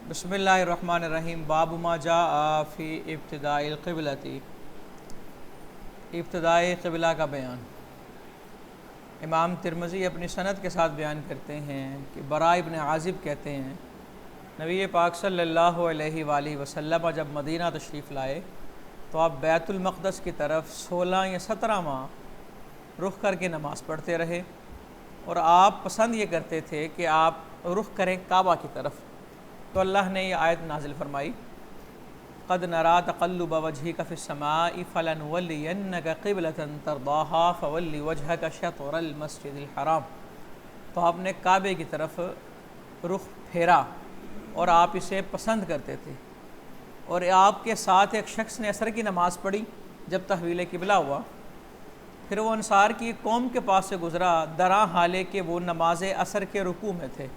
بسم اللہ الرحمن الرحیم باب ما جاء فی ابتداء القبلۃ، ابتداء قبلہ کا بیان۔ امام ترمذی اپنی سند کے ساتھ بیان کرتے ہیں کہ براء ابن عازب کہتے ہیں نبی پاک صلی اللہ علیہ وآلہ وسلم جب مدینہ تشریف لائے تو آپ بیت المقدس کی طرف 16 یا 17 ماہ رخ کر کے نماز پڑھتے رہے، اور آپ پسند یہ کرتے تھے کہ آپ رخ کریں کعبہ کی طرف۔ تو اللہ نے یہ آیت نازل فرمائی، قد نرا تقلب وجهك في السماء فلنولينك قبلة ترضاها فول وجهك شطر المسجد الحرام۔ تو آپ نے کعبے کی طرف رخ پھیرا اور آپ اسے پسند کرتے تھے، اور آپ کے ساتھ ایک شخص نے عصر کی نماز پڑھی جب تحویل قبلہ ہوا، پھر وہ انصار کی قوم کے پاس سے گزرا درا حالے کہ وہ نماز عصر کے رکوع میں تھے،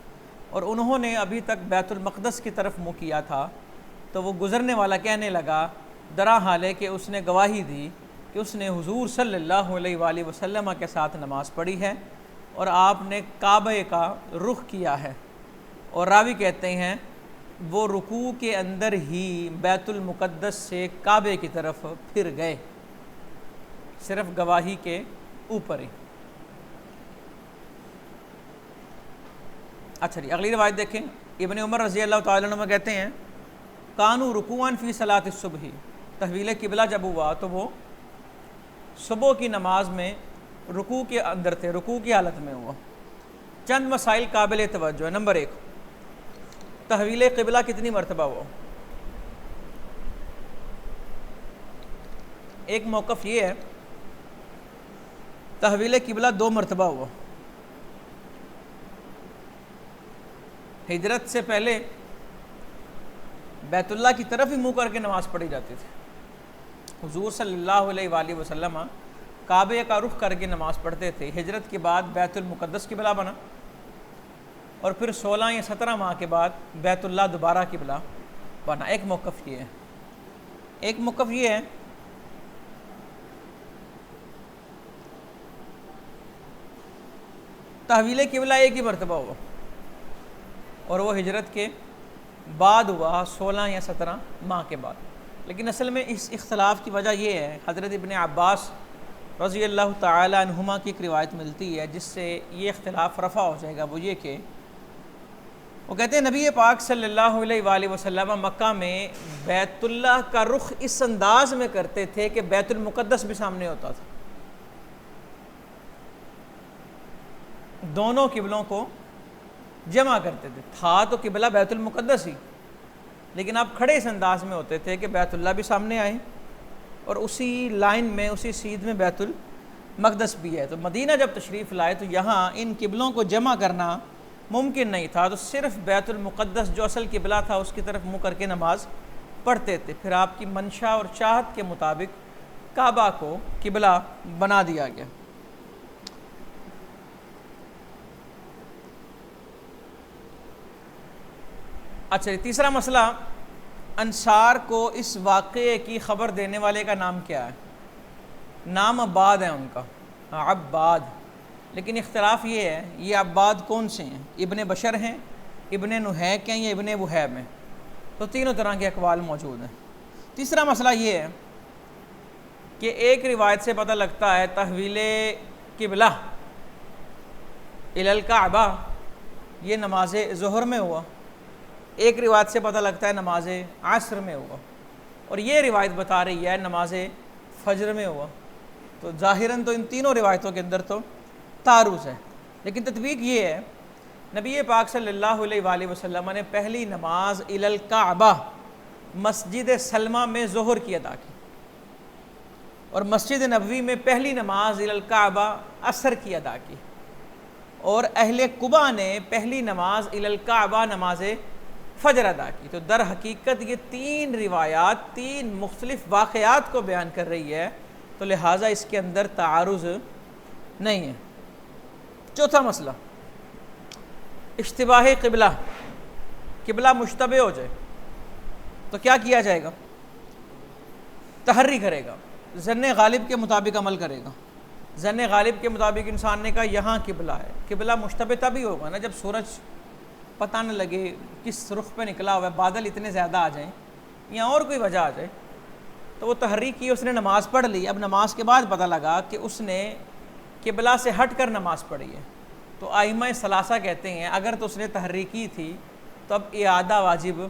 اور انہوں نے ابھی تک بیت المقدس کی طرف منہ کیا تھا۔ تو وہ گزرنے والا کہنے لگا درا حالے کہ اس نے گواہی دی کہ اس نے حضور صلی اللہ علیہ وآلہ وسلم کے ساتھ نماز پڑھی ہے اور آپ نے کعبے کا رخ کیا ہے، اور راوی کہتے ہیں وہ رکوع کے اندر ہی بیت المقدس سے کعبے کی طرف پھر گئے، صرف گواہی کے اوپر ہی۔ اچھا جی، اگلی روایت دیکھیں۔ ابن عمر رضی اللہ تعالیٰ عنہ کہتے ہیں کانوا رکوعاً فی صلاۃ الصبح، تحویل قبلہ جب ہوا تو وہ صبح کی نماز میں رکوع کے اندر تھے، رکوع کی حالت میں ہوا۔ چند مسائل قابل توجہ ہے۔ نمبر 1، تحویل قبلہ کتنی مرتبہ ہوا؟ ایک موقف یہ ہے تحویل قبلہ 2 مرتبہ ہوا۔ ہجرت سے پہلے بیت اللہ کی طرف ہی منہ کر کے نماز پڑھی جاتی تھی۔ حضور صلی اللہ علیہ وآلہ وسلم کعبے کا رخ کر کے نماز پڑھتے تھے۔ ہجرت کے بعد بیت المقدس قبلہ بنا، اور پھر 16 یا 17 ماہ کے بعد بیت اللہ دوبارہ قبلہ بنا۔ ایک موقف یہ ہے۔ ایک موقف یہ ہے تحویل قبلہ ایک ہی مرتبہ ہوا، اور وہ ہجرت کے بعد ہوا 16 یا 17 ماہ کے بعد۔ لیکن اصل میں اس اختلاف کی وجہ یہ ہے، حضرت ابن عباس رضی اللہ تعالی عنہما کی ایک روایت ملتی ہے جس سے یہ اختلاف رفع ہو جائے گا۔ وہ یہ کہ وہ کہتے ہیں نبی پاک صلی اللہ علیہ وآلہ وسلم مکہ میں بیت اللہ کا رخ اس انداز میں کرتے تھے کہ بیت المقدس بھی سامنے ہوتا تھا، دونوں قبلوں کو جمع کرتے تھے۔ تھا تو قبلہ بیت المقدس ہی، لیکن آپ کھڑے اس انداز میں ہوتے تھے کہ بیت اللہ بھی سامنے آئے اور اسی لائن میں، اسی سیدھ میں بیت المقدس بھی ہے۔ تو مدینہ جب تشریف لائے تو یہاں ان قبلوں کو جمع کرنا ممکن نہیں تھا، تو صرف بیت المقدس جو اصل قبلہ تھا اس کی طرف منہ کر کے نماز پڑھتے تھے۔ پھر آپ کی منشا اور چاہت کے مطابق کعبہ کو قبلہ بنا دیا گیا۔ اچھا، تیسرا مسئلہ، انصار کو اس واقعے کی خبر دینے والے کا نام کیا ہے؟ نام عباد ہے ان کا، عباد، لیکن اختلاف یہ ہے یہ عباد کون سے ہیں؟ ابن بشر ہیں، ابن نحیک ہیں، یا ابن وہیب ہیں؟ تو تینوں طرح کے اقوال موجود ہیں۔ تیسرا مسئلہ یہ ہے کہ ایک روایت سے پتہ لگتا ہے تحویل قبلہ الی الکعبہ یہ نماز ظہر میں ہوا، ایک روایت سے پتہ لگتا ہے نماز عصر میں ہوا، اور یہ روایت بتا رہی ہے نماز فجر میں ہوا۔ تو ظاہراً تو ان تینوں روایتوں کے اندر تو تعارض ہے، لیکن تطبیق یہ ہے نبی پاک صلی اللہ علیہ وآلہ وسلم نے پہلی نماز الی الکعبہ مسجد سلمہ میں ظہر کی ادا کی، اور مسجد نبوی میں پہلی نماز الی الکعبہ عصر کی ادا کی، اور اہل قباء نے پہلی نماز الی الکعبہ نماز فجر ادا کی۔ تو در حقیقت یہ 3 روایات 3 مختلف واقعات کو بیان کر رہی ہے، تو لہٰذا اس کے اندر تعارض نہیں ہے۔ چوتھا مسئلہ، اشتباہ قبلہ، قبلہ مشتبہ ہو جائے تو کیا کیا جائے گا؟ تحری کرے گا، ظن غالب کے مطابق عمل کرے گا۔ ظن غالب کے مطابق انسان نے کہا یہاں قبلہ ہے، قبلہ مشتبہ تبھی ہوگا نا جب سورج پتہ نہ لگے کس رخ پہ نکلا ہوا ہے، بادل اتنے زیادہ آ جائیں یا اور کوئی وجہ آ جائے، تو وہ تحریک کی، اس نے نماز پڑھ لی، اب نماز کے بعد پتہ لگا کہ اس نے قبلہ سے ہٹ کر نماز پڑھی ہے، تو ائمہ ثلاثہ کہتے ہیں اگر تو اس نے تحریک کی تھی تو اب اعادہ واجب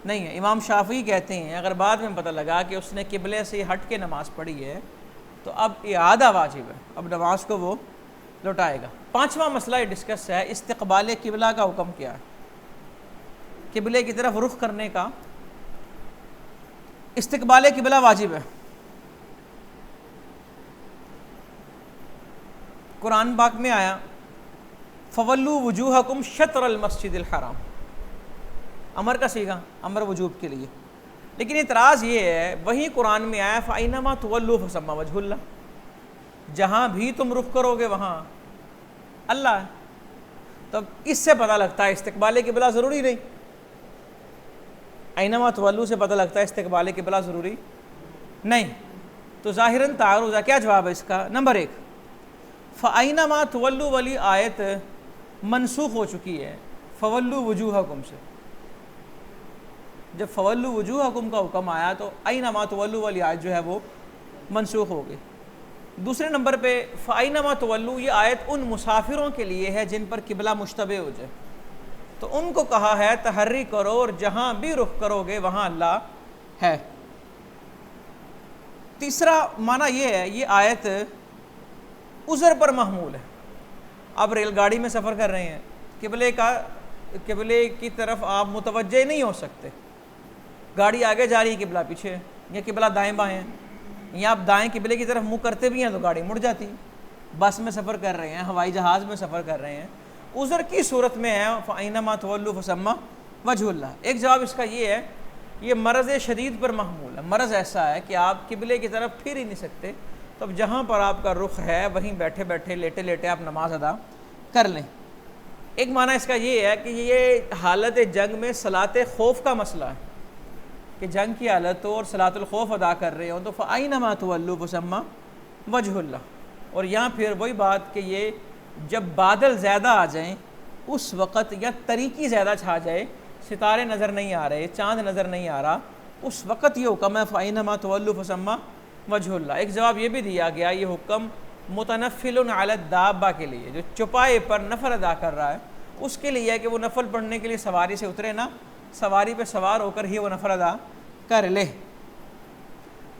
نہیں ہے۔ امام شافعی کہتے ہیں اگر بعد میں پتہ لگا کہ اس نے قبلے سے ہٹ کے نماز پڑھی ہے تو اب اعادہ واجب ہے، اب نماز کو وہ لوٹائے گا۔ پانچواں مسئلہ یہ ڈسکس ہے، استقبال قبلہ کا حکم کیا ہے؟ قبلے کی طرف رخ کرنے کا، استقبال قبلہ واجب ہے۔ قرآن پاک میں آیا فَوَلُّوا وُجُوهَكُمْ شَطْرَ الْمَسْجِدِ الْحَرَامِ، امر کا صیغہ، امر وجوب کے لیے، لیکن اعتراض یہ ہے وہیں قرآن میں آیا فَأَيْنَمَا تُوَلُّوا فَثَمَّ وَجْهُ اللَّهِ، جہاں بھی تم رخ کرو گے وہاں اللہ ہے۔ تب اس سے پتہ لگتا ہے استقبال قبلہ ضروری نہیں، اینما تولو سے پتہ لگتا ہے استقبال قبلہ ضروری نہیں، تو ظاہراً تعارض ہے۔ کیا جواب ہے اس کا؟ نمبر 1، فَأَيْنَمَا تُوَلُّوا والی آیت منسوخ ہو چکی ہے فَوَلُّوا وُجُوهَكُمْ سے، جب فَوَلُّوا وُجُوهَكُمْ کا حکم آیا تو اینما تولو والی آیت جو ہے وہ منسوخ ہو گئی۔ دوسرے نمبر پہ فَأَيْنَمَا تُوَلُّوا یہ آیت ان مسافروں کے لیے ہے جن پر قبلہ مشتبہ ہو جائے، تو ان کو کہا ہے تحری کرو اور جہاں بھی رخ کرو گے وہاں اللہ ہے۔ تیسرا معنی یہ ہے یہ آیت عذر پر محمول ہے، آپ ریل گاڑی میں سفر کر رہے ہیں، قبلے کی طرف آپ متوجہ نہیں ہو سکتے، گاڑی آگے جا رہی ہے قبلہ پیچھے، یا قبلہ دائیں بائیں، یا آپ دائیں قبلے کی طرف منہ کرتے بھی ہیں تو گاڑی مڑ جاتی، بس میں سفر کر رہے ہیں، ہوائی جہاز میں سفر کر رہے ہیں، عذر کی صورت میں ہے فَأَيْنَمَا تُوَلُّوا فَثَمَّ وَجْهُ اللَّهِ۔ ایک جواب اس کا یہ ہے یہ مرض شدید پر محمول ہے، مرض ایسا ہے کہ آپ قبلے کی طرف پھر ہی نہیں سکتے، تو اب جہاں پر آپ کا رخ ہے وہیں بیٹھے بیٹھے لیٹے لیٹے آپ نماز ادا کر لیں۔ ایک معنی اس کا یہ ہے کہ یہ حالت جنگ میں صلاۃ خوف کا مسئلہ ہے، کہ جنگ کی حالت ہو اور صلاۃ الخوف ادا کر رہے ہوں تو فَأَيْنَمَا تُوَلُّوا فَثَمَّ وَجْهُ اللَّهِ، اور یہاں پھر وہی بات کہ یہ جب بادل زیادہ آ جائیں اس وقت، یا تاریکی زیادہ چھا جائے، ستارے نظر نہیں آ رہے، چاند نظر نہیں آ رہا، اس وقت یہ حکم ہے فَأَيْنَمَا تُوَلُّوا فَثَمَّ وَجْهُ اللَّهِ۔ ایک جواب یہ بھی دیا گیا یہ حکم متنفل علی الدابہ کے لیے، جو چوپائے پر نفل ادا کر رہا ہے اس کے لیے ہے کہ وہ نفل پڑھنے کے لیے سواری سے اترے نا، سواری پہ سوار ہو کر ہی وہ نفل ادا کر لے۔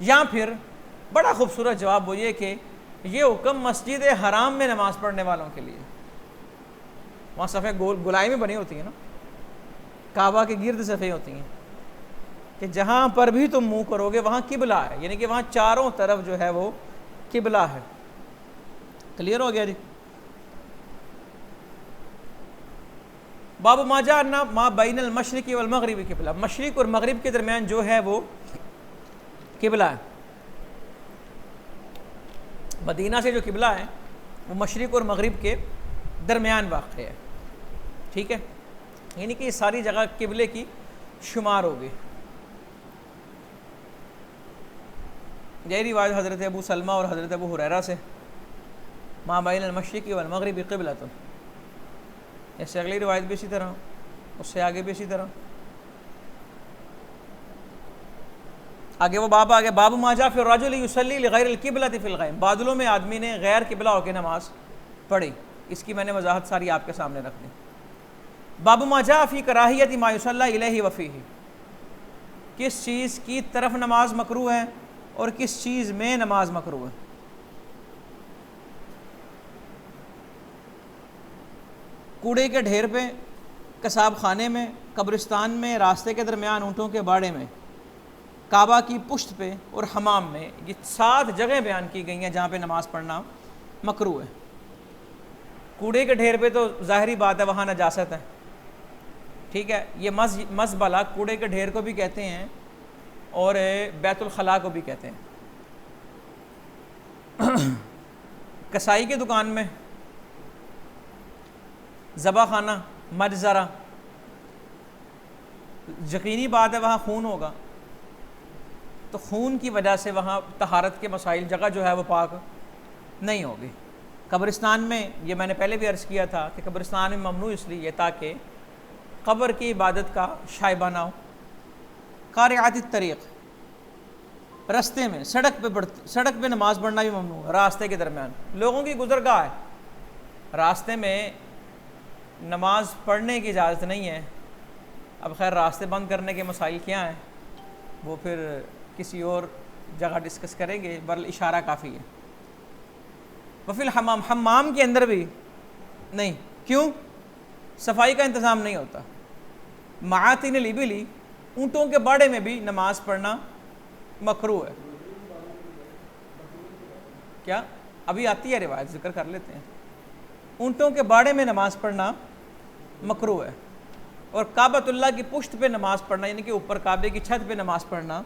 یا پھر بڑا خوبصورت جواب وہ یہ کہ یہ حکم مسجد حرام میں نماز پڑھنے والوں کے لیے، وہاں صفیں گولائی میں بنی ہوتی ہیں نا، کعبہ کے گرد صفیں ہوتی ہیں، کہ جہاں پر بھی تم منہ کرو گے وہاں قبلہ ہے، یعنی کہ وہاں چاروں طرف جو ہے وہ قبلہ ہے۔ کلیئر ہو گیا جی؟ باب ما جاء ما بین المشرق والمغرب قبلہ، مشرق اور مغرب کے درمیان جو ہے وہ قبلہ ہے۔ مدینہ سے جو قبلہ ہے وہ مشرق اور مغرب کے درمیان واقع ہے، ٹھیک ہے، یعنی کہ یہ ساری جگہ قبلے کی شمار ہوگی۔ یہی روایت حضرت ابو سلمہ اور حضرت ابو ہریرہ سے، ما بین المشرق والمغرب قبلۃ، اس سے اگلی روایت بھی اسی طرح، اس سے آگے بھی اسی طرح۔ آگے وہ باب آگے باب ما جاء فی الرجل یصلی لغیر القبلۃ فی الغیم، بادلوں میں آدمی نے غیر قبلہ ہو کے نماز پڑھی، اس کی میں نے وضاحت ساری آپ کے سامنے رکھ دی۔ باب ما جاء فی کراہیت ما یصلی الیہ وفیہ، کس چیز کی طرف نماز مکروہ ہے اور کس چیز میں نماز مکروہ ہے۔ کوڑے کے ڈھیر پہ، قصاب خانے میں، قبرستان میں، راستے کے درمیان، اونٹوں کے باڑے میں، کعبہ کی پشت پہ اور حمام میں، یہ 7 جگہیں بیان کی گئی ہیں جہاں پہ نماز پڑھنا مکروہ ہے۔ کوڑے کے ڈھیر پہ تو ظاہری بات ہے وہاں نجاست ہے، ٹھیک ہے، یہ مزبلہ کوڑے کے ڈھیر کو بھی کہتے ہیں اور بیت الخلاء کو بھی کہتے ہیں۔ کسائی کی دکان میں، ذبح خانہ، مجزرہ، یقینی بات ہے وہاں خون ہوگا، تو خون کی وجہ سے وہاں طہارت کے مسائل، جگہ جو ہے وہ پاک نہیں ہوگی۔ قبرستان میں، یہ میں نے پہلے بھی عرض کیا تھا کہ قبرستان میں ممنوع اس لیے تاکہ قبر کی عبادت کا شائبہ نہ ہو۔ قارعۃ الطریق، راستے میں سڑک پہ نماز پڑھنا بھی ممنوع ہے، راستے کے درمیان لوگوں کی گزرگاہ ہے، راستے میں نماز پڑھنے کی اجازت نہیں ہے۔ اب خیر راستے بند کرنے کے مسائل کیا ہیں وہ پھر کسی اور جگہ ڈسکس کریں گے، بل اشارہ کافی ہے۔ وفی الحمام، حمام کے اندر بھی نہیں، کیوں؟ صفائی کا انتظام نہیں ہوتا۔ معاطن الابل، اونٹوں کے باڑے میں بھی نماز پڑھنا مکروہ ہے۔ کیا؟ ابھی آتی ہے روایت، ذکر کر لیتے ہیں۔ اونٹوں کے باڑے میں نماز پڑھنا مکروہ ہے، اور کعبۃ اللہ کی پشت پہ نماز پڑھنا یعنی کہ اوپر کعبے کی چھت پہ نماز پڑھنا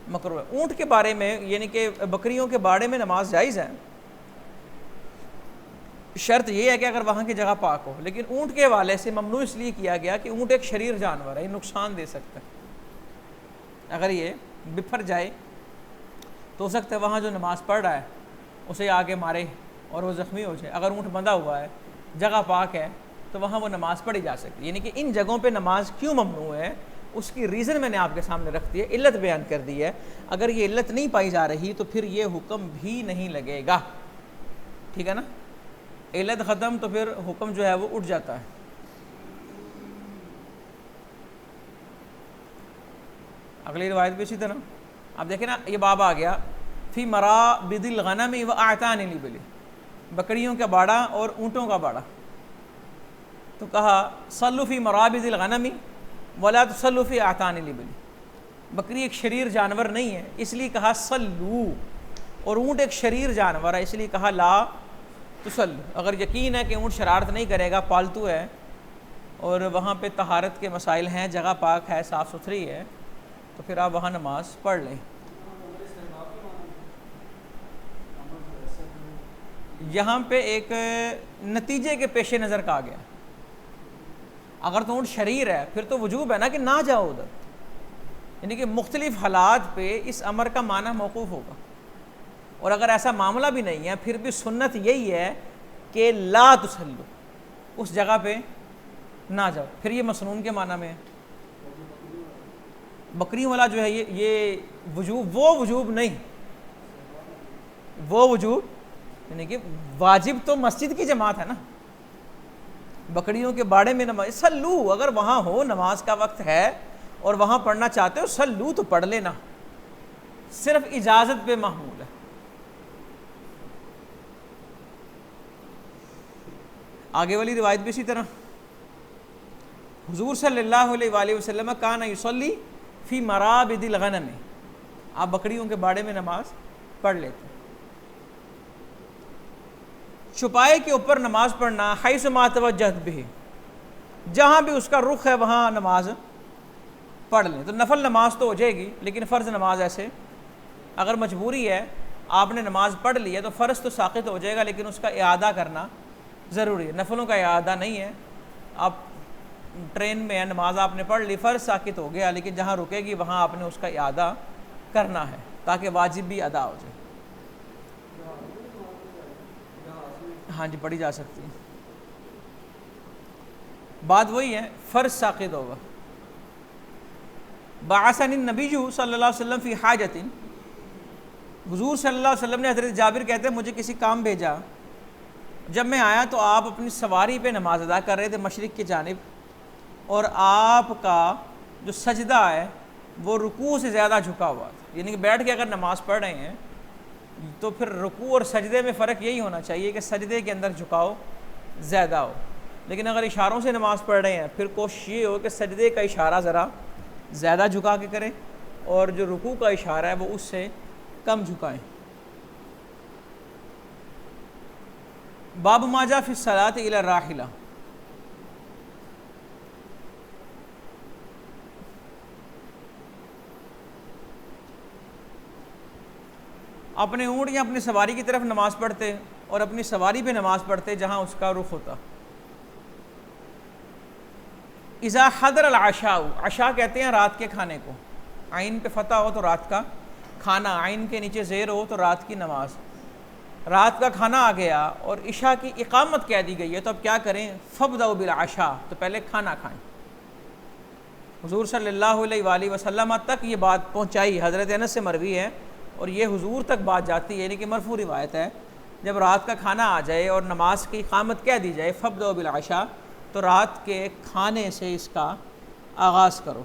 مکروہ ہے۔ اونٹ کے بارے میں یعنی کہ بکریوں کے باڑے میں نماز جائز ہے، شرط یہ ہے کہ اگر وہاں کی جگہ پاک ہو، لیکن اونٹ کے حوالے سے ممنوع اس لیے کیا گیا کہ اونٹ ایک شریر جانور ہے، یہ نقصان دے سکتا ہے۔ اگر یہ بپھر جائے تو ہو سکتا ہے وہاں جو نماز پڑھ رہا ہے اسے آگے مارے اور وہ زخمی ہو جائے۔ اگر اونٹ بندھا ہوا ہے، جگہ پاک ہے، تو وہاں وہ نماز پڑھی جا سکتی ہے۔ یعنی کہ ان جگہوں پہ نماز کیوں ممنوع ہے اس کی ریزن میں نے آپ کے سامنے رکھ دی ہے، علت بیان کر دی ہے۔ اگر یہ علت نہیں پائی جا رہی تو پھر یہ حکم بھی نہیں لگے گا، ٹھیک ہے نا؟ علت ختم تو پھر حکم جو ہے وہ اٹھ جاتا ہے۔ اگلی روایت بھی اسی طرح آپ دیکھیں نا، یہ باب آ گیا فی مرابض الغنم و اعتان الابل، بکریوں کا باڑا اور اونٹوں کا باڑا۔ تو کہا صلوا فی مرابض الغنم ولا تصلوا فی اعتان الابل، بکری ایک شریر جانور نہیں ہے اس لیے کہا صلو، اور اونٹ ایک شریر جانور ہے اس لیے کہا لا تصلوا۔ اگر یقین ہے کہ اونٹ شرارت نہیں کرے گا، پالتو ہے اور وہاں پہ طہارت کے مسائل ہیں، جگہ پاک ہے، صاف ستھری ہے، تو پھر آپ وہاں نماز پڑھ لیں۔ یہاں پہ ایک نتیجے کے پیش نظر کہا گیا، اگر تو اونٹ شریر ہے پھر تو وجوب ہے نا کہ نہ جاؤ ادھر، یعنی کہ مختلف حالات پہ اس امر کا معنی موقوف ہوگا، اور اگر ایسا معاملہ بھی نہیں ہے پھر بھی سنت یہی ہے کہ لا تسلو، اس جگہ پہ نہ جاؤ۔ پھر یہ مسنون کے معنی میں ہے، بکریوں والا جو ہے یہ وجوب، وہ وجوب نہیں، وہ وجوب یعنی کہ واجب تو مسجد کی جماعت ہے نا، بکریوں کے باڑے میں نماز سلو، اگر وہاں ہو نماز کا وقت ہے اور وہاں پڑھنا چاہتے ہو سلو تو پڑھ لینا، صرف اجازت پہ محمول ہے۔ آگے والی روایت بھی اسی طرح، حضور صلی اللہ علیہ وآلہ وسلم کان یصلی فی مرابض الغنم، آپ بکریوں کے باڑے میں نماز پڑھ لیتے۔ چوپائے کے اوپر نماز پڑھنا، حیث ما توجہت بہ، جہاں بھی اس کا رخ ہے وہاں نماز پڑھ لیں۔ تو نفل نماز تو ہو جائے گی، لیکن فرض نماز ایسے اگر مجبوری ہے آپ نے نماز پڑھ لی ہے تو فرض تو ساقط ہو جائے گا، لیکن اس کا اعادہ کرنا ضروری ہے۔ نفلوں کا اعادہ نہیں ہے، آپ ٹرین میں ہے، نماز آپ نے پڑھ لی، فرض ساقط ہو گیا، لیکن جہاں رکے گی وہاں آپ نے اس کا اعادہ کرنا ہے تاکہ واجب بھی ادا ہو جائے۔ ہاں جی پڑھی جا سکتی ہے، بات وہی ہے، فرض ساقط ہوگا۔ بعثنی النبی صلی اللہ علیہ وسلم فی حاجۃ، حضور صلی اللہ علیہ وسلم نے، حضرت جابر کہتے ہیں مجھے کسی کام بھیجا، جب میں آیا تو آپ اپنی سواری پہ نماز ادا کر رہے تھے مشرق کی جانب، اور آپ کا جو سجدہ ہے وہ رکوع سے زیادہ جھکا ہوا تھا، یعنی کہ بیٹھ کے اگر نماز پڑھ رہے ہیں تو پھر رکوع اور سجدے میں فرق یہی ہونا چاہیے کہ سجدے کے اندر جھکاؤ زیادہ ہو، لیکن اگر اشاروں سے نماز پڑھ رہے ہیں پھر کوشش یہ ہو کہ سجدے کا اشارہ ذرا زیادہ جھکا کے کریں اور جو رکوع کا اشارہ ہے وہ اس سے کم جھکائیں۔ باب ما جاء فی الصلاۃ الی الراحلہ، اپنے اونٹ یا اپنی سواری کی طرف نماز پڑھتے اور اپنی سواری پہ نماز پڑھتے جہاں اس کا رخ ہوتا۔ اذا حضر العشاء، عشاء کہتے ہیں رات کے کھانے کو، عین پہ فتح ہو تو رات کا کھانا، عین کے نیچے زیر ہو تو رات کی نماز۔ رات کا کھانا آ گیا اور عشاء کی اقامت کہہ دی گئی ہے، تو اب کیا کریں؟ فابدؤ بالعشاء، تو پہلے کھانا کھائیں۔ حضور صلی اللہ علیہ وآلہ وسلم تک یہ بات پہنچائی، حضرت انس سے مروی ہے، اور یہ حضور تک بات جاتی ہے، یعنی کہ مرفوع روایت ہے، جب رات کا کھانا آ جائے اور نماز کی اقامت کہہ دی جائے فَابْدَؤْا بِالْعَشَاء، تو رات کے کھانے سے اس کا آغاز کرو۔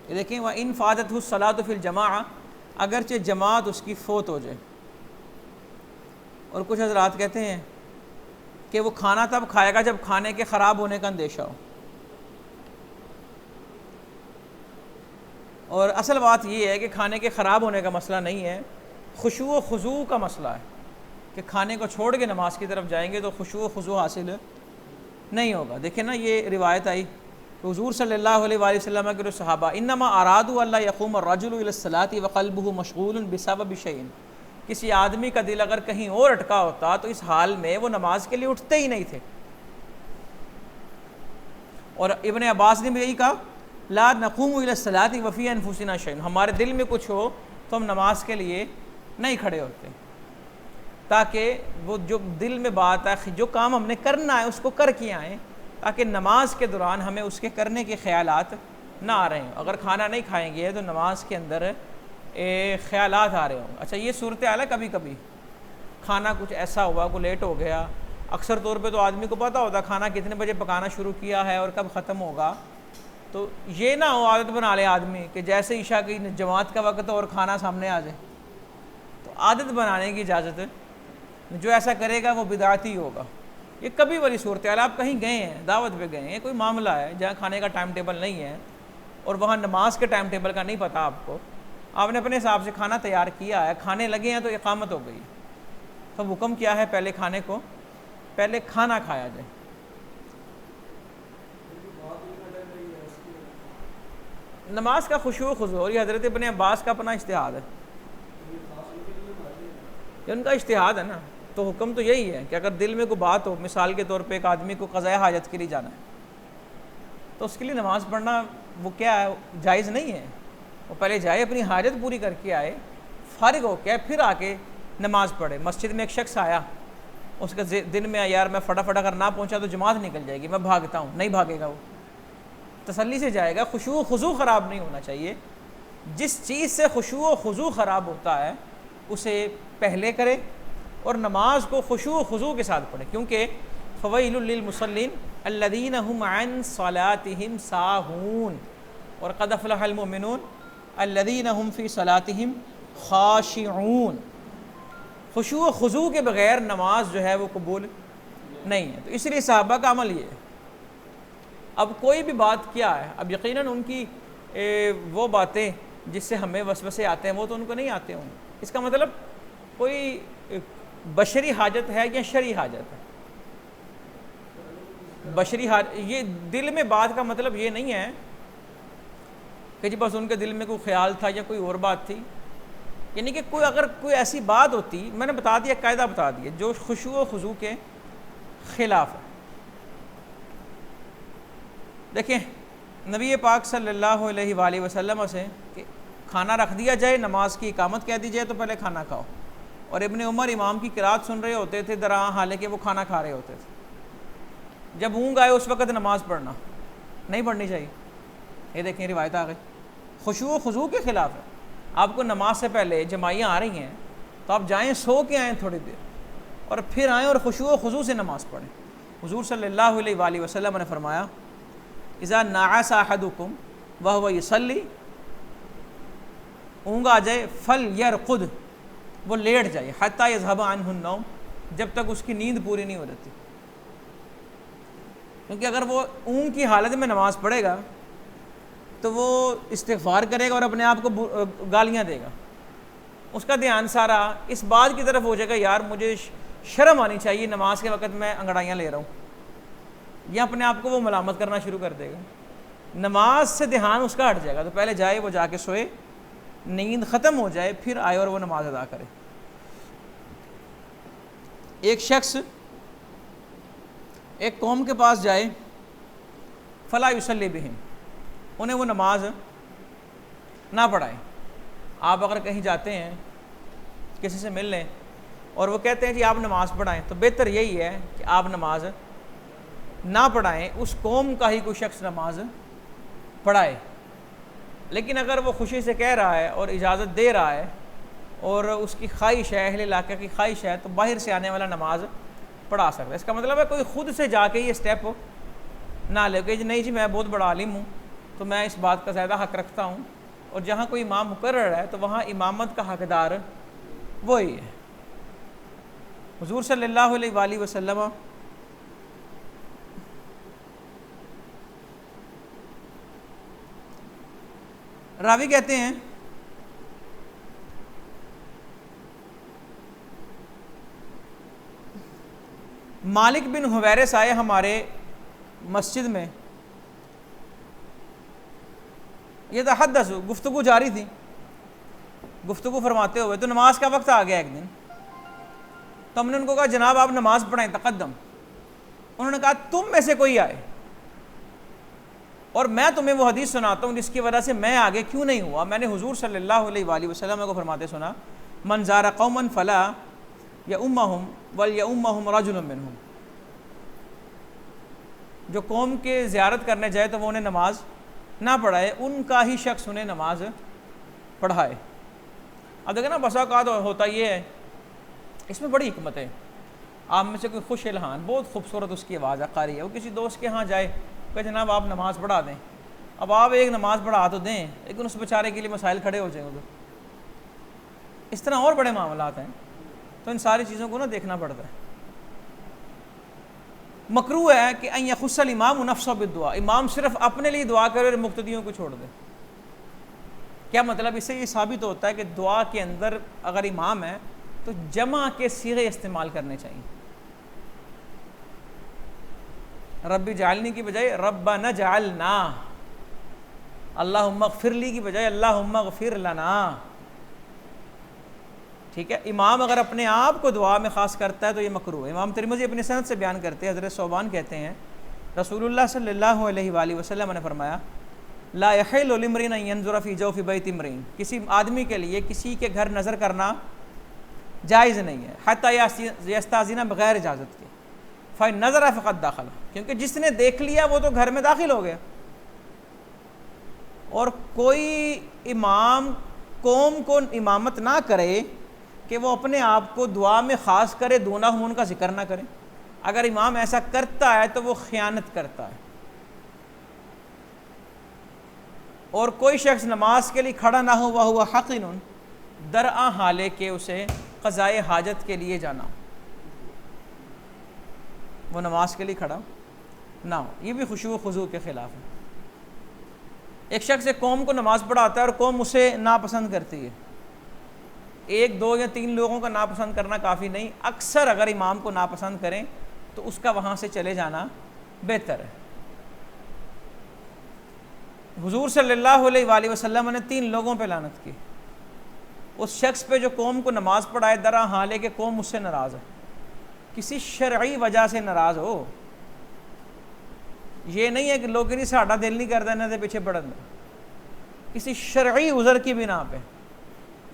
یہ دیکھیں وَإِنْ فَاتَتْهُ الصَّلَاةُ فِي الْجَمَاعَةِ، اگرچہ جماعت اس کی فوت ہو جائے۔ اور کچھ حضرات کہتے ہیں کہ وہ کھانا تب کھائے گا جب کھانے کے خراب ہونے کا اندیشہ ہو، اور اصل بات یہ ہے کہ کھانے کے خراب ہونے کا مسئلہ نہیں ہے، خشوع و خضوع کا مسئلہ ہے کہ کھانے کو چھوڑ کے نماز کی طرف جائیں گے تو خشوع و خضوع حاصل نہیں ہوگا۔ دیکھیں نا یہ روایت آئی حضور صلی اللہ علیہ وآلہ وسلم کے صحابہ انما ارادوا الا يقوم الرجل الى الصلاة وقلبه مشغول بسبب شيء، کسی آدمی کا دل اگر کہیں اور اٹکا ہوتا تو اس حال میں وہ نماز کے لیے اٹھتے ہی نہیں تھے۔ اور ابن عباس نے بھی یہی کہا لا نقوم الى الصلاة وفي انفسنا شيء، ہمارے دل میں کچھ ہو تو ہم نماز کے لیے نہیں کھڑے ہوتے، تاکہ وہ جو دل میں بات ہے، جو کام ہم نے کرنا ہے اس کو کر کے آئیں، تاکہ نماز کے دوران ہمیں اس کے کرنے کے خیالات نہ آ رہے ہوں۔ اگر کھانا نہیں کھائیں گے تو نماز کے اندر خیالات آ رہے ہوں۔ اچھا یہ صورتحال ہے، کبھی کبھی کھانا کچھ ایسا ہوا، کوئی لیٹ ہو گیا، اکثر طور پہ تو آدمی کو پتہ ہوتا کھانا کتنے بجے پکانا شروع کیا ہے اور کب ختم ہوگا، تو یہ نہ ہو عادت بنا لے آدمی کہ جیسے عشاء کی جماعت کا وقت اور کھانا سامنے آ جائے، تو عادت بنانے کی اجازت، جو ایسا کرے گا وہ بدعتی ہوگا۔ یہ کبھی والی صورتحال، آپ کہیں گئے ہیں، دعوت پہ گئے ہیں، کوئی معاملہ ہے جہاں کھانے کا ٹائم ٹیبل نہیں ہے اور وہاں نماز کے ٹائم ٹیبل کا نہیں پتہ آپ کو، آپ نے اپنے حساب سے کھانا تیار کیا ہے، کھانے لگے ہیں تو اقامت ہو گئی، تو حکم کیا ہے پہلے کھانے کو، پہلے کھانا کھایا جائے۔ نماز کا خشوع و خضوع، اور یہ حضرت ابن عباس کا اپنا اجتہاد ہے، یہ ان کا اجتہاد ہے نا، تو حکم تو یہی ہے کہ اگر دل میں کوئی بات ہو، مثال کے طور پہ ایک آدمی کو قضاء حاجت کے لیے جانا ہے تو اس کے لیے نماز پڑھنا وہ کیا ہے، جائز نہیں ہے، وہ پہلے جائے اپنی حاجت پوری کر کے آئے، فارغ ہو کے پھر آ کے نماز پڑھے۔ مسجد میں ایک شخص آیا، اس کا دن میں یار میں فٹافٹ اگر نہ پہنچا تو جماعت نکل جائے گی، میں بھاگتا ہوں، نہیں بھاگے گا، وہ تسلی سے جائے گا۔ خشوع و خضوع خراب نہیں ہونا چاہیے، جس چیز سے خشوع و خضوع خراب ہوتا ہے اسے پہلے کرے اور نماز کو خشوع و خضوع کے ساتھ پڑھے، کیونکہ فویل للمصلین الذین هم عن صلاتهم ساہون اور قد افلح المؤمنون الذین هم فی صلاتهم خاشعون۔ خشوع و خضوع کے بغیر نماز جو ہے وہ قبول نہیں ہے، تو اس لیے صحابہ کا عمل یہ ہے۔ اب کوئی بھی بات کیا ہے، اب یقیناً ان کی وہ باتیں جس سے ہمیں وسوسے آتے ہیں وہ تو ان کو نہیں آتے ہوں، اس کا مطلب کوئی بشری حاجت ہے یا شرعی حاجت ہے؟ بشری حاجت، یہ دل میں بات کا مطلب یہ نہیں ہے کہ جی بس ان کے دل میں کوئی خیال تھا یا کوئی اور بات تھی، یعنی کہ کوئی اگر کوئی ایسی بات ہوتی، میں نے بتا دیا، قاعدہ بتا دیا جو خشوع و خضوع کے خلاف ہے۔ دیکھیں نبی پاک صلی اللہ علیہ وآلہ وسلم سے کہ کھانا رکھ دیا جائے، نماز کی اقامت کہہ دی جائے تو پہلے کھانا کھاؤ، اور ابن عمر امام کی قرات سن رہے ہوتے تھے درا، حالانکہ وہ کھانا کھا رہے ہوتے تھے۔ جب اونگ آئے اس وقت نماز پڑھنا نہیں پڑھنی چاہیے، یہ دیکھیں روایت آ گئی، خشوع و خضوع کے خلاف ہے۔ آپ کو نماز سے پہلے جماعیاں آ رہی ہیں تو آپ جائیں، سو کے آئیں تھوڑی دیر، اور پھر آئیں اور خشوع و خضوع سے نماز پڑھیں۔ حضور صلی اللہ علیہ وآلہ وسلم نے فرمایا اذا نعس احدکم وهو یصلی، اونگ آ جائے، فلیرقد، وہ لیٹ جائے، حتی یذهب عنہ النوم، جب تک اس کی نیند پوری نہیں ہو جاتی، کیونکہ اگر وہ اونگ کی حالت میں نماز پڑھے گا تو وہ استغفار کرے گا اور اپنے آپ کو گالیاں دے گا، اس کا دھیان سارا اس بات کی طرف ہو جائے گا یار مجھے شرم آنی چاہیے، نماز کے وقت میں انگڑائیاں لے رہا ہوں، یا اپنے آپ کو وہ ملامت کرنا شروع کر دے گا، نماز سے دھیان اس کا ہٹ جائے گا۔ تو پہلے جائے وہ جا کے سوئے، نیند ختم ہو جائے، پھر آئے اور وہ نماز ادا کرے۔ ایک شخص ایک قوم کے پاس جائے، فلا یصلی بہم، انہیں وہ نماز نہ پڑھائے۔ آپ اگر کہیں جاتے ہیں کسی سے مل لیں اور وہ کہتے ہیں جی آپ نماز پڑھائیں، تو بہتر یہی ہے کہ آپ نماز نہ پڑھائیں، اس قوم کا ہی کوئی شخص نماز پڑھائے۔ لیکن اگر وہ خوشی سے کہہ رہا ہے اور اجازت دے رہا ہے اور اس کی خواہش ہے، اہل علاقہ کی خواہش ہے، تو باہر سے آنے والا نماز پڑھا سکتا ہے۔ اس کا مطلب ہے کوئی خود سے جا کے یہ سٹیپ نہ لے کہ نہیں جی میں بہت بڑا عالم ہوں تو میں اس بات کا زیادہ حق رکھتا ہوں، اور جہاں کوئی امام مقرر ہے تو وہاں امامت کا حقدار وہی ہے۔ حضور صلی اللہ علیہ وآلہ وسلم راوی کہتے ہیں مالک بن حویرث آئے ہمارے مسجد میں، یتحدث، گفتگو جاری تھی، گفتگو فرماتے ہوئے، تو نماز کا وقت آ گیا ایک دن، تو ہم نے ان کو کہا جناب آپ نماز پڑھائیں تقدم۔ انہوں نے کہا تم میں سے کوئی آئے اور میں تمہیں وہ حدیث سناتا ہوں جس کی وجہ سے میں آگے کیوں نہیں ہوا۔ میں نے حضور صلی اللہ علیہ وآلہ وسلم کو فرماتے سنا، من زار قوما فلا یؤمہم ولیؤمہم رجل منہم، جو قوم کے زیارت کرنے جائے تو وہ انہیں نماز نہ پڑھائے، ان کا ہی شخص انہیں نماز پڑھائے۔ اب دیکھیں نا بسا اوقات ہوتا یہ ہے، اس میں بڑی حکمت ہے۔ آپ میں سے کوئی خوش الحان، بہت خوبصورت اس کی آواز ہے، قاری ہے، وہ کسی دوست کے ہاں جائے کہ جناب آپ نماز پڑھا دیں، اب آپ ایک نماز پڑھا تو دیں لیکن اس بیچارے کے لیے مسائل کھڑے ہو جائیں گے۔ اس طرح اور بڑے معاملات ہیں، تو ان ساری چیزوں کو نا دیکھنا پڑتا ہے۔ مکروہ ہے کہ ان یخص الامام نفسہ بالدعاء، امام صرف اپنے لیے دعا کرے اور مقتدیوں کو چھوڑ دے۔ کیا مطلب؟ اس سے یہ ثابت ہوتا ہے کہ دعا کے اندر اگر امام ہے تو جمع کے صیغے استعمال کرنے چاہیے۔ رب جعلنی کی بجائے ربنا جعلنا، اللہم اغفر لی کی بجائے اللہم اغفر لنا، ٹھیک ہے۔ امام اگر اپنے آپ کو دعا میں خاص کرتا ہے تو یہ مکروہ ہے۔ امام ترمذی اپنی سند سے بیان کرتے ہیں، حضرت ثوبان کہتے ہیں رسول اللہ صلی اللہ علیہ وآلہ وسلم نے فرمایا لا یحل لامرئ ان ینظر فی جوف بیت امرئ، کسی آدمی کے لیے کسی کے گھر نظر کرنا جائز نہیں ہے، حتی یستاذن بغیر اجازت کے، فإن نظر فقد دخل، کیونکہ جس نے دیکھ لیا وہ تو گھر میں داخل ہو گیا۔ اور کوئی امام قوم کو امامت نہ کرے کہ وہ اپنے آپ کو دعا میں خاص کرے، دونہم ان کا ذکر نہ کرے۔ اگر امام ایسا کرتا ہے تو وہ خیانت کرتا ہے۔ اور کوئی شخص نماز کے لیے کھڑا نہ ہو وہو حقن، درآں حالے کہ اسے قضائے حاجت کے لیے جانا ہو، وہ نماز کے لیے کھڑا نہ ہو، یہ بھی خشوع و خضوع کے خلاف ہے۔ ایک شخص ایک قوم کو نماز پڑھاتا ہے اور قوم اسے ناپسند کرتی ہے، ایک دو یا تین لوگوں کا ناپسند کرنا کافی نہیں، اکثر اگر امام کو ناپسند کریں تو اس کا وہاں سے چلے جانا بہتر ہے۔ حضور صلی اللہ علیہ وآلہ وسلم نے 3 لوگوں پہ لعنت کی، اس شخص پہ جو قوم کو نماز پڑھائے درآں حالے کہ قوم اس سے ناراض ہے، کسی شرعی وجہ سے ناراض ہو، یہ نہیں ہے کہ لوگ نہیں ساڈا دل نہیں کرتا انہاں دے پیچھے پڑھن، کسی شرعی عذر کی بنا پہ،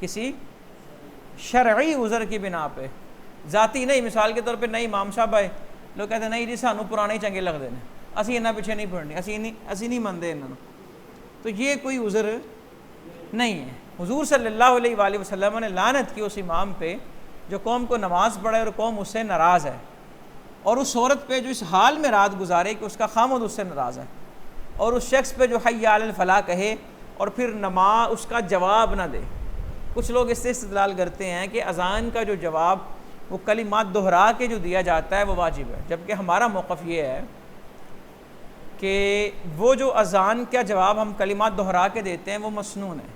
کسی شرعی عذر کی بنا پہ، ذاتی نہیں۔ مثال کے طور پہ نہیں امام صاحب آئے، لوگ کہتے ہیں نہیں جی سانو پرانے چنگے لگتے ہیں، اسی انہاں پیچھے نہیں پڑھنی، اسی نہیں منتے انہوں، تو یہ کوئی عذر نہیں ہے۔ حضور صلی اللہ علیہ وآلہ وسلم نے لعنت کی اس امام پہ جو قوم کو نماز پڑھے اور قوم اس سے ناراض ہے، اور اس عورت پہ جو اس حال میں رات گزارے کہ اس کا خامد اس سے ناراض ہے، اور اس شخص پہ جو حی علی الفلاح کہے اور پھر نماز اس کا جواب نہ دے۔ کچھ لوگ اس سے استدلال کرتے ہیں کہ اذان کا جو جواب وہ کلمات دہرا کے جو دیا جاتا ہے وہ واجب ہے، جبکہ ہمارا موقف یہ ہے کہ وہ جو اذان کا جواب ہم کلمات دہرا کے دیتے ہیں وہ مسنون ہے،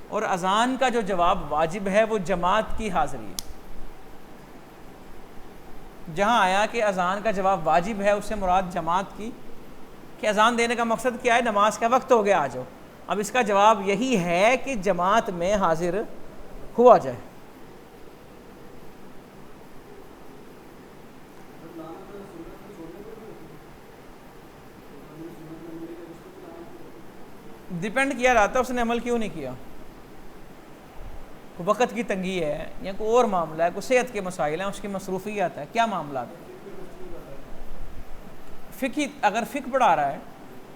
اور اذان کا جو جواب واجب ہے وہ جماعت کی حاضری ہے۔ جہاں آیا کہ اذان کا جواب واجب ہے، اس سے مراد جماعت کی، کہ اذان دینے کا مقصد کیا ہے؟ نماز کا وقت ہو گیا آ جاؤ۔ اب اس کا جواب یہی ہے کہ جماعت میں حاضر ہوا جائے۔ ڈپینڈ کیا جاتا ہے اس نے عمل کیوں نہیں کیا، کوئی وقت کی تنگی ہے یا کوئی اور معاملہ ہے، کوئی صحت کے مسائل ہیں، اس کی مصروفیات ہے، کیا معاملات ہیں۔ اگر فقہ پڑھا رہا ہے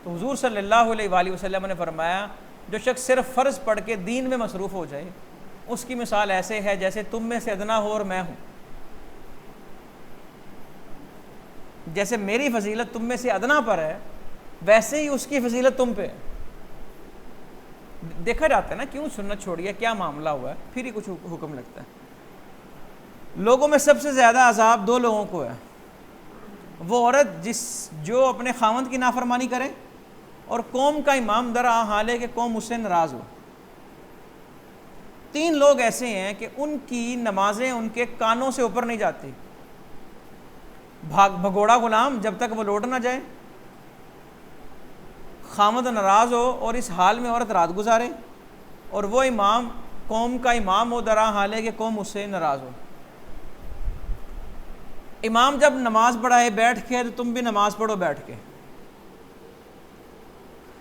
تو حضور صلی اللہ علیہ وآلہ وسلم نے فرمایا جو شخص صرف فرض پڑھ کے دین میں مصروف ہو جائے اس کی مثال ایسے ہے جیسے تم میں سے ادنا ہو اور میں ہوں، جیسے میری فضیلت تم میں سے ادنا پر ہے ویسے ہی اس کی فضیلت تم پہ ہے۔ دیکھا جاتا ہے نا کیوں سنت چھوڑی ہے، کیا معاملہ ہوا ہے، پھر ہی کچھ حکم لگتا ہے۔ لوگوں میں سب سے زیادہ عذاب دو لوگوں کو ہے، وہ عورت جو اپنے خاوند کی نافرمانی کرے، اور قوم کا امام در حال ہے کہ قوم اس سے ناراض ہو۔ تین لوگ ایسے ہیں کہ ان کی نمازیں ان کے کانوں سے اوپر نہیں جاتی، بھگوڑا غلام جب تک وہ لوٹ نہ جائے، خامد ناراض ہو اور اس حال میں عورت رات گزارے، اور وہ امام قوم کا امام ہو درا حال ہے کہ قوم اس سے ناراض ہو۔ امام جب نماز پڑھائے بیٹھ کے تو تم بھی نماز پڑھو بیٹھ کے۔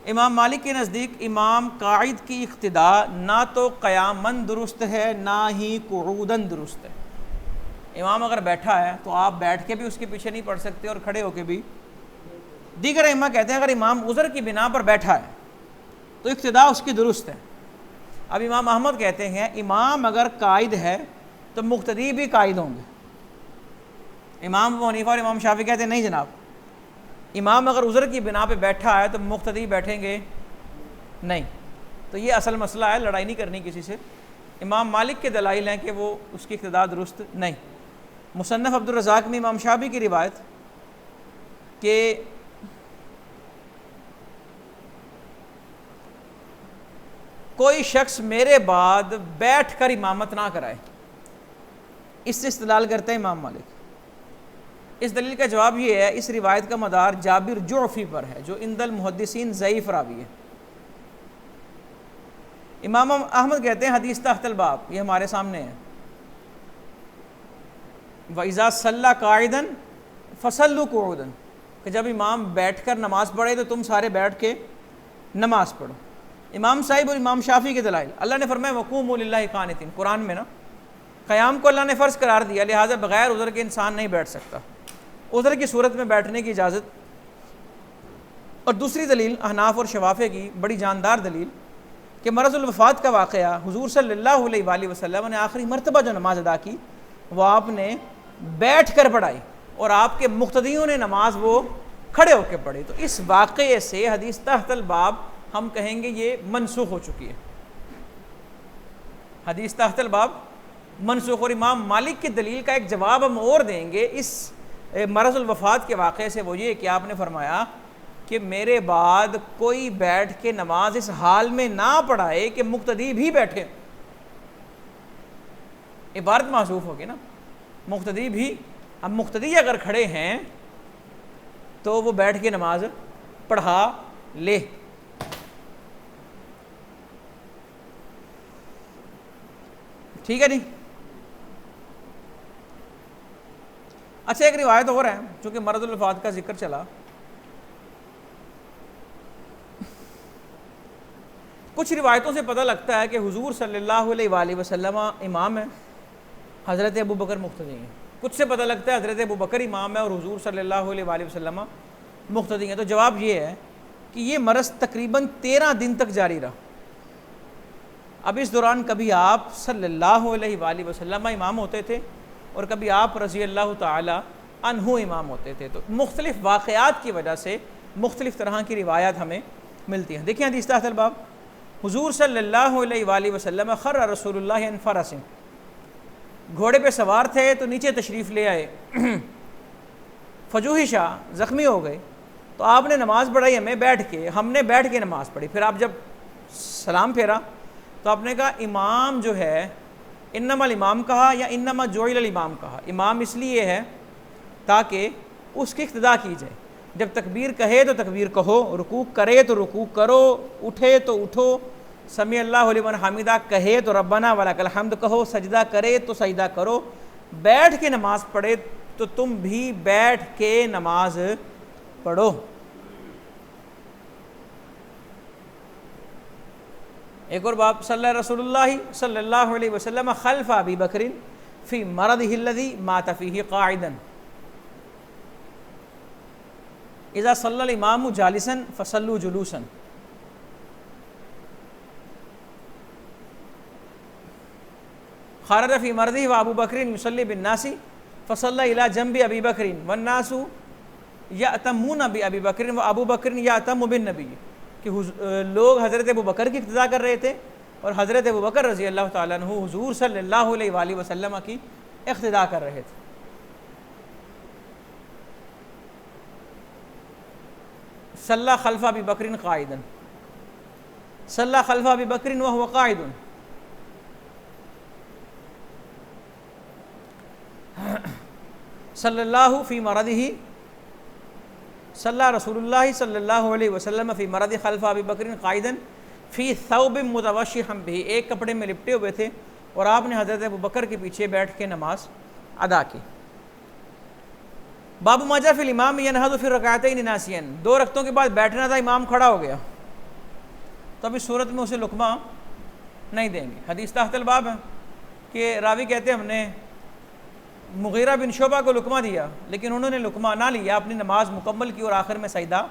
امام مالک کے نزدیک امام قائد کی اقتداء نہ تو قیاماً درست ہے نہ ہی قعوداً درست ہے۔ امام اگر بیٹھا ہے تو آپ بیٹھ کے بھی اس کے پیچھے نہیں پڑھ سکتے اور کھڑے ہو کے بھی۔ دیگر ائمہ کہتے ہیں اگر امام عذر کی بنا پر بیٹھا ہے تو اقتداء اس کی درست ہے۔ اب امام احمد کہتے ہیں امام اگر قائد ہے تو مقتدی بھی قائد ہوں گے۔ امام ابو حنیفہ اور امام شافعی کہتے ہیں نہیں جناب، امام اگر عذر کی بنا پہ بیٹھا ہے تو مقتدی بیٹھیں گے نہیں۔ تو یہ اصل مسئلہ ہے، لڑائی نہیں کرنی کسی سے۔ امام مالک کے دلائل ہیں کہ وہ اس کی اقتداء درست نہیں۔ مصنف عبد الرزاق میں امام شافعی کی روایت کہ کوئی شخص میرے بعد بیٹھ کر امامت نہ کرائے، اس سے استدلال کرتے ہیں امام مالک۔ اس دلیل کا جواب یہ ہے اس روایت کا مدار جابر جعفی پر ہے جو عند المحدثین ضعیف راوی ہے۔ امام احمد کہتے ہیں حدیث تحت الباب، یہ ہمارے سامنے ہے، وَإِذَا صَلَّى قَاعِدًا فَصَلُّوا قُعُودًا، کہ جب امام بیٹھ کر نماز پڑھے تو تم سارے بیٹھ کے نماز پڑھو۔ امام صاحب اور امام شافعی کے دلائل، اللہ نے فرمایا وَقُومُوا لِلَّهِ قَانِتِينَ، قرآن میں نا قیام کو اللہ نے فرض قرار دیا، لہٰذا بغیر عذر کے انسان نہیں بیٹھ سکتا، عذر کی صورت میں بیٹھنے کی اجازت۔ اور دوسری دلیل احناف اور شوافع کی بڑی جاندار دلیل کہ مرض الوفات کا واقعہ حضور صلی اللہ علیہ وآلہ وسلم نے آخری مرتبہ جو نماز ادا کی وہ آپ نے بیٹھ کر پڑھائی اور آپ کے مقتدیوں نے نماز وہ کھڑے ہو کے پڑھی۔ تو اس واقعے سے حدیث تحت الباب ہم کہیں گے یہ منسوخ ہو چکی ہے، حدیث تحت الباب منسوخ۔ اور امام مالک کی دلیل کا ایک جواب ہم اور دیں گے اس مرض الوفات کے واقعے سے، وہ یہ کہ آپ نے فرمایا کہ میرے بعد کوئی بیٹھ کے نماز اس حال میں نہ پڑھائے کہ مقتدی بھی بیٹھے۔ عبارت محذوف ہوگی نا، مقتدی بھی، اب مقتدی اگر کھڑے ہیں تو وہ بیٹھ کے نماز پڑھا لے۔ ٹھیک ہے نہیں؟ اچھا ایک روایت اور ہے چونکہ مرض الوفات کا ذکر چلا، کچھ روایتوں سے پتہ لگتا ہے کہ حضور صلی اللہ علیہ وآلہ وسلم امام ہے، حضرت ابو بکر مقتدی ہیں۔ کچھ سے پتہ لگتا ہے حضرت ابو بکر امام ہے اور حضور صلی اللہ علیہ وآلہ وسلم مقتدی ہیں۔ تو جواب یہ ہے کہ یہ مرض تقریباً 13 دن تک جاری رہا۔ اب اس دوران کبھی آپ صلی اللہ علیہ وآلہ وسلم امام ہوتے تھے اور کبھی آپ رضی اللہ تعالی عنہ امام ہوتے تھے۔ تو مختلف واقعات کی وجہ سے مختلف طرح کی روایات ہمیں ملتی ہیں۔ دیکھیں حدیث تحت الباب، حضور صلی اللہ علیہ وآلہ وسلم خر رسول اللہ عن فرس، گھوڑے پہ سوار تھے تو نیچے تشریف لے آئے، فجوحشا، زخمی ہو گئے، تو آپ نے نماز پڑھائی ہمیں بیٹھ کے، ہم نے بیٹھ کے نماز پڑھی۔ پھر آپ جب سلام پھیرا تو آپ نے کہا امام جو ہے، انما الامام کہا یا انما جعل الامام کہا، امام اس لیے ہے تاکہ اس کی اقتداء کی جائے، جب تکبیر کہے تو تکبیر کہو، رکوع کرے تو رکوع کرو، اٹھے تو اٹھو، سمیع اللہ لمن حمیدہ کہے تو ربنا ولک الحمد کہو، سجدہ کرے تو سجدہ کرو، بیٹھ کے نماز پڑھے تو تم بھی بیٹھ کے نماز پڑھو۔ ایک اور باب، صلی رسول اللہ صلی اللہ علیہ وسلم خلف ابی بکر فی مرضہ الذی مات فیہ قاعدا، اذا صلی الامام جالسا فصلوا جلوسا. خرج فی مرضه وابو بکر یصلی بالناس فصلی الی جنب ابی بکر والناس یأتمون بابی بکر وابو بکر یأتم بالنبی، کہ لوگ حضرت ابو بکر کی اقتداء کر رہے تھے اور حضرت ابو بکر رضی اللہ تعالیٰ عنہ حضور صلی اللہ علیہ وآلہ وسلم کی اقتداء کر رہے تھے. صلی خلف ابی بکر قائدا، صلی خلف ابی بکر وهو قاعد. صلی اللہ فی مرضه، صلی رسول اللہ صلی اللہ علیہ وسلم فی مرض خلف ابی بکر قائدا فی ثوب متوشحا بہ، ایک کپڑے میں لپٹے ہوئے تھے اور آپ نے حضرت ابو بکر کے پیچھے بیٹھ کے نماز ادا کی. باب ما جاء فی الامام ینہض فی الرکعتین ناسیا، 2 رکعتوں کے بعد بیٹھنا تھا، امام کھڑا ہو گیا تو اب اس صورت میں اسے لقمہ نہیں دیں گے. حدیث تحت الباب ہے کہ راوی کہتے ہیں ہم نے مغیرہ بن شعبہ کو لقمہ دیا لیکن انہوں نے لقمہ نہ لیا، اپنی نماز مکمل کی اور آخر میں سجدہ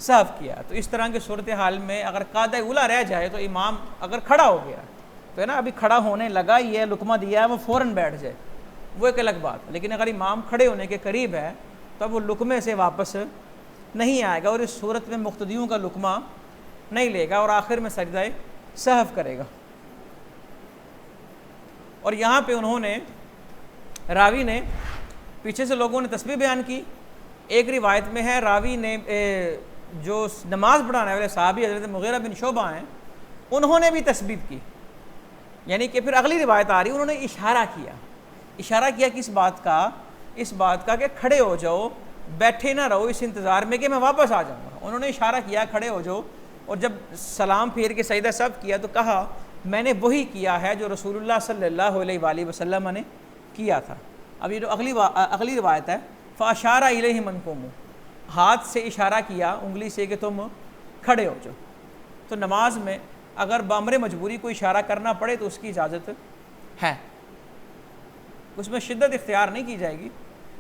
سہو کیا. تو اس طرح کی صورتحال میں اگر قاعدہ اولیٰ رہ جائے تو امام اگر کھڑا ہو گیا تو ہے نا، ابھی کھڑا ہونے لگا ہی ہے، لقمہ دیا ہے، وہ فوراً بیٹھ جائے وہ ایک الگ بات ہے. لیکن اگر امام کھڑے ہونے کے قریب ہے تو اب وہ لقمے سے واپس نہیں آئے گا اور اس صورت میں مقتدیوں کا لقمہ نہیں لے گا اور آخر میں سجدہ سہو کرے گا. اور یہاں پہ انہوں نے راوی نے پیچھے سے لوگوں نے تسبیح بیان کی. ایک روایت میں ہے راوی نے جو نماز پڑھانے والے صحابی حضرت مغیرہ بن شعبہ ہیں انہوں نے بھی تسبیح کی، یعنی کہ پھر اگلی روایت آ رہی انہوں نے اشارہ کیا کس بات کا، اس بات کا کہ کھڑے ہو جاؤ، بیٹھے نہ رہو اس انتظار میں کہ میں واپس آ جاؤں گا. انہوں نے اشارہ کیا کھڑے ہو جاؤ، اور جب سلام پھیر کے سجدہ سہو کیا تو کہا میں نے وہی کیا ہے جو رسول اللہ صلی اللہ علیہ وآلہ وسلم نے کیا تھا. اب یہ جو اگلی روایت ہے فاشارہ الیہ من قوموا، ہاتھ سے اشارہ کیا انگلی سے کہ تم کھڑے ہو جاؤ. تو نماز میں اگر بامر مجبوری کو اشارہ کرنا پڑے تو اس کی اجازت ہے، اس میں شدت اختیار نہیں کی جائے گی،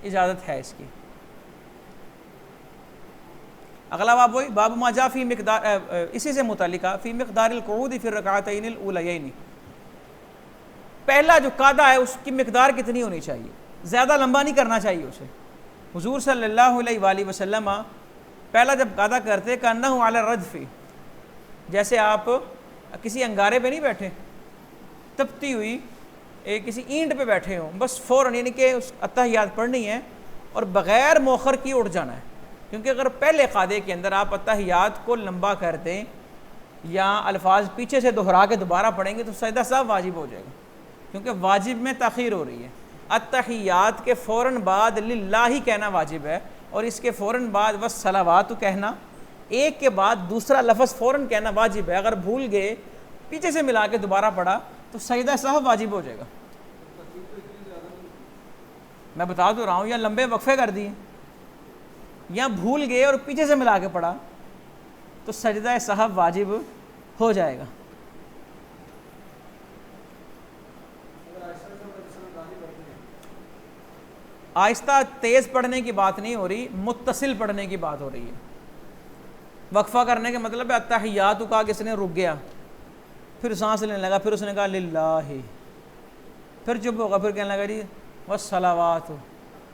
اجازت ہے اس کی. اگلا باب وہی باب ما جاء فی مقدار، اسی سے متعلقہ فی مقدار القعود فی الرکعتین الاولیین. پہلا جو قاعدہ ہے اس کی مقدار کتنی ہونی چاہیے، زیادہ لمبا نہیں کرنا چاہیے اسے. حضور صلی اللہ علیہ وآلہ وسلم پہلا جب قاعدہ کرتے کہ انہ علی الردف، جیسے آپ کسی انگارے پہ نہیں بیٹھے، تپتی ہوئی کسی اینٹ پہ بیٹھے ہوں، بس فوراً یعنی کہ اس اتحیات پڑھنی ہے اور بغیر موخر کی اٹھ جانا ہے. کیونکہ اگر پہلے قاعدے کے اندر آپ اتحیات کو لمبا کر دیں یا الفاظ پیچھے سے دہرا کے دوبارہ پڑھیں گے تو سجدہ سہو واجب ہو جائے گا، کیونکہ واجب میں تاخیر ہو رہی ہے. اتحیات کے فوراً بعد للہ کہنا واجب ہے اور اس کے فوراً بعد والصلوات کہنا، ایک کے بعد دوسرا لفظ فوراً کہنا واجب ہے. اگر بھول گئے پیچھے سے ملا کے دوبارہ پڑھا تو سجدہ سہو واجب ہو جائے گا. میں بتا تو رہا ہوں، یا لمبے وقفے کر دیے یا بھول گئے اور پیچھے سے ملا کے پڑھا تو سجدہ سہو واجب ہو جائے گا. آہستہ تیز پڑھنے کی بات نہیں ہو رہی، متصل پڑھنے کی بات ہو رہی ہے. وقفہ کرنے کے مطلب ہے اتحیات کو کہا کہ اس نے رک گیا، پھر سانس لینے لگا، پھر اس نے کہا للہ، پھر چپ ہوگا، پھر کہنے لگا جی والصلوات،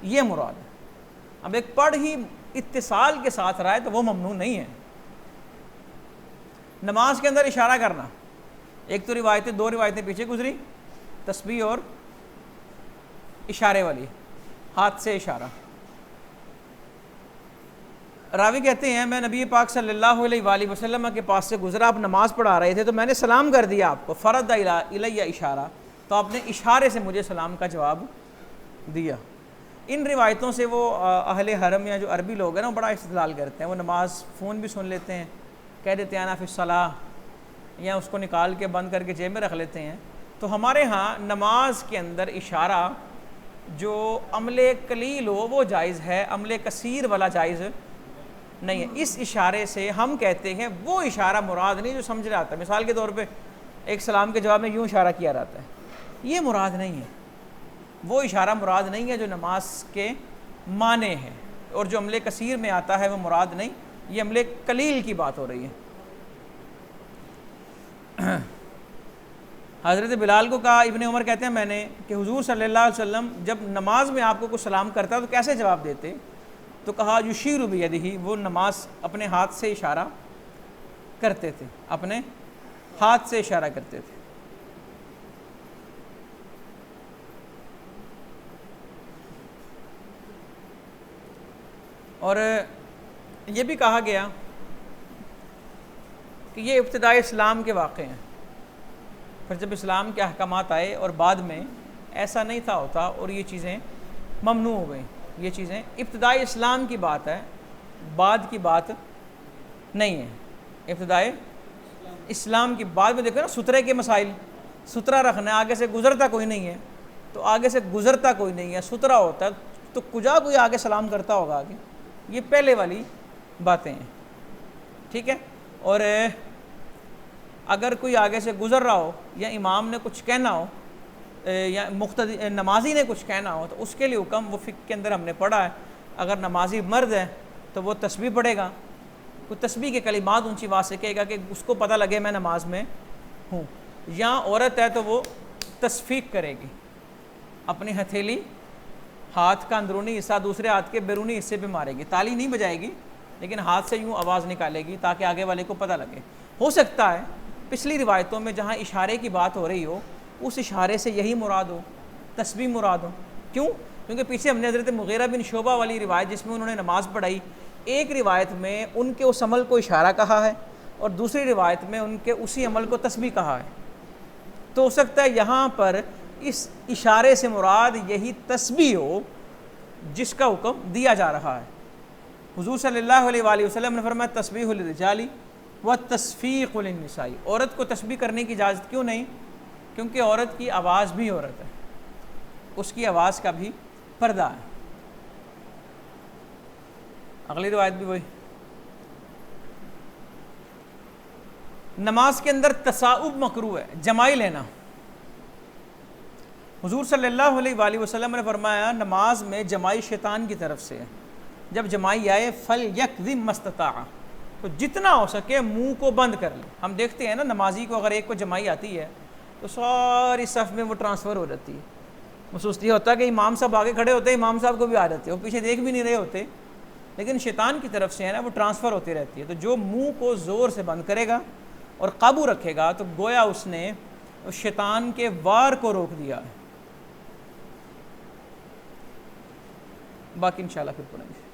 یہ مراد ہے. اب ایک پڑھ ہی اتصال کے ساتھ رہا ہے تو وہ ممنوع نہیں ہے. نماز کے اندر اشارہ کرنا، ایک تو روایتیں 2 روایتیں پیچھے گزری، تسبیح اور اشارے والی، ہاتھ سے اشارہ. راوی کہتے ہیں میں نبی پاک صلی اللہ علیہ وآلہ وسلم کے پاس سے گزرا، آپ نماز پڑھا رہے تھے تو میں نے سلام کر دیا آپ کو، فرض الیہ اشارہ، تو آپ نے اشارے سے مجھے سلام کا جواب دیا. ان روایتوں سے وہ اہل حرم یا جو عربی لوگ ہیں نا وہ بڑا استدلال کرتے ہیں. وہ نماز فون بھی سن لیتے ہیں، کہہ دیتے ہیں انا فی الصلاۃ، یا اس کو نکال کے بند کر کے جیب میں رکھ لیتے ہیں. تو ہمارے ہاں نماز کے اندر اشارہ جو عمل قلیل ہو وہ جائز ہے، عمل کثیر والا جائز نہیں ہے. اس اشارے سے ہم کہتے ہیں وہ اشارہ مراد نہیں جو سمجھ رہا ہے. مثال کے طور پہ ایک سلام کے جواب میں یوں اشارہ کیا جاتا ہے، یہ مراد نہیں ہے. وہ اشارہ مراد نہیں ہے جو نماز کے معنی ہے. اور جو عمل کثیر میں آتا ہے وہ مراد نہیں، یہ عمل قلیل کی بات ہو رہی ہے۔ حضرت بلال کو کہا، ابن عمر کہتے ہیں میں نے کہ حضور صلی اللہ علیہ وسلم جب نماز میں آپ کو کچھ سلام کرتا تو کیسے جواب دیتے؟ تو کہا یشیر بیدہ، وہ نماز اپنے ہاتھ سے اشارہ کرتے تھے، اپنے ہاتھ سے اشارہ کرتے تھے۔ اور یہ بھی کہا گیا کہ یہ ابتدائی اسلام کے واقع ہیں، پھر جب اسلام کے احکامات آئے اور بعد میں ایسا نہیں تھا ہوتا اور یہ چیزیں ممنوع ہو گئیں۔ یہ چیزیں ابتدائی اسلام کی بات ہے، بعد کی بات نہیں ہے۔ ابتدائی اسلام کی بعد میں دیکھو نا، سترے کے مسائل، سترہ رکھنا ہے، آگے سے گزرتا کوئی نہیں ہے، تو آگے سے گزرتا کوئی نہیں ہے، سترہ ہوتا ہے تو کجا کوئی آگے سلام کرتا ہوگا آگے، یہ پہلے والی باتیں ہیں، ٹھیک ہے۔ اور اگر کوئی آگے سے گزر رہا ہو یا امام نے کچھ کہنا ہو یا مقتدی نمازی نے کچھ کہنا ہو تو اس کے لیے حکم وہ فقہ کے اندر ہم نے پڑھا ہے، اگر نمازی مرد ہے تو وہ تسبیح پڑھے گا، کوئی تسبیح کے کلمات اونچی آواز سے کہے گا کہ اس کو پتہ لگے میں نماز میں ہوں، یا عورت ہے تو وہ تصفیق کرے گی، اپنی ہتھیلی ہاتھ کا اندرونی حصہ دوسرے ہاتھ کے بیرونی حصے پہ مارے گی، تالی نہیں بجائے گی لیکن ہاتھ سے یوں آواز نکالے گی تاکہ آگے والے کو پتہ لگے۔ ہو سکتا ہے پچھلی روایتوں میں جہاں اشارے کی بات ہو رہی ہو اس اشارے سے یہی مراد ہو، تسبیح مراد ہو، کیوں؟ کیونکہ پیچھے ہم نے حضرت مغیرہ بن شعبہ والی روایت جس میں انہوں نے نماز پڑھائی، ایک روایت میں ان کے اس عمل کو اشارہ کہا ہے اور دوسری روایت میں ان کے اسی عمل کو تسبیح کہا ہے، تو ہو سکتا ہے یہاں پر اس اشارے سے مراد یہی تسبیح ہو جس کا حکم دیا جا رہا ہے۔ حضور صلی اللہ علیہ وآلہ وسلم نے فرمایا تسبیح للرجال والتصفیق للنساء، عورت کو تسبیح کرنے کی اجازت کیوں نہیں؟ کیونکہ عورت کی آواز بھی عورت ہے، اس کی آواز کا بھی پردہ ہے۔ اگلی روایت بھی وہی، نماز کے اندر تصاؤب مکروہ ہے، جمائی لینا۔ حضور صلی اللہ علیہ وآلہ وسلم نے فرمایا نماز میں جمائی شیطان کی طرف سے ہے، جب جمائی آئے فَلْيَكْذِمْ مَا اسْتَطَاعَ، تو جتنا ہو سکے منہ کو بند کر لے۔ ہم دیکھتے ہیں نا نمازی کو اگر ایک کو جمائی آتی ہے تو ساری صف میں وہ ٹرانسفر ہو جاتی ہے، محسوس یہ ہوتا ہے کہ امام صاحب آگے کھڑے ہوتے ہیں، امام صاحب کو بھی آ جاتے ہیں، وہ پیچھے دیکھ بھی نہیں رہے ہوتے، لیکن شیطان کی طرف سے ہے نا وہ ٹرانسفر ہوتی رہتی ہے۔ تو جو منہ کو زور سے بند کرے گا اور قابو رکھے گا تو گویا اس نے شیطان کے وار کو روک دیا ہے۔ باقی انشاءاللہ پھر پڑھیں گے۔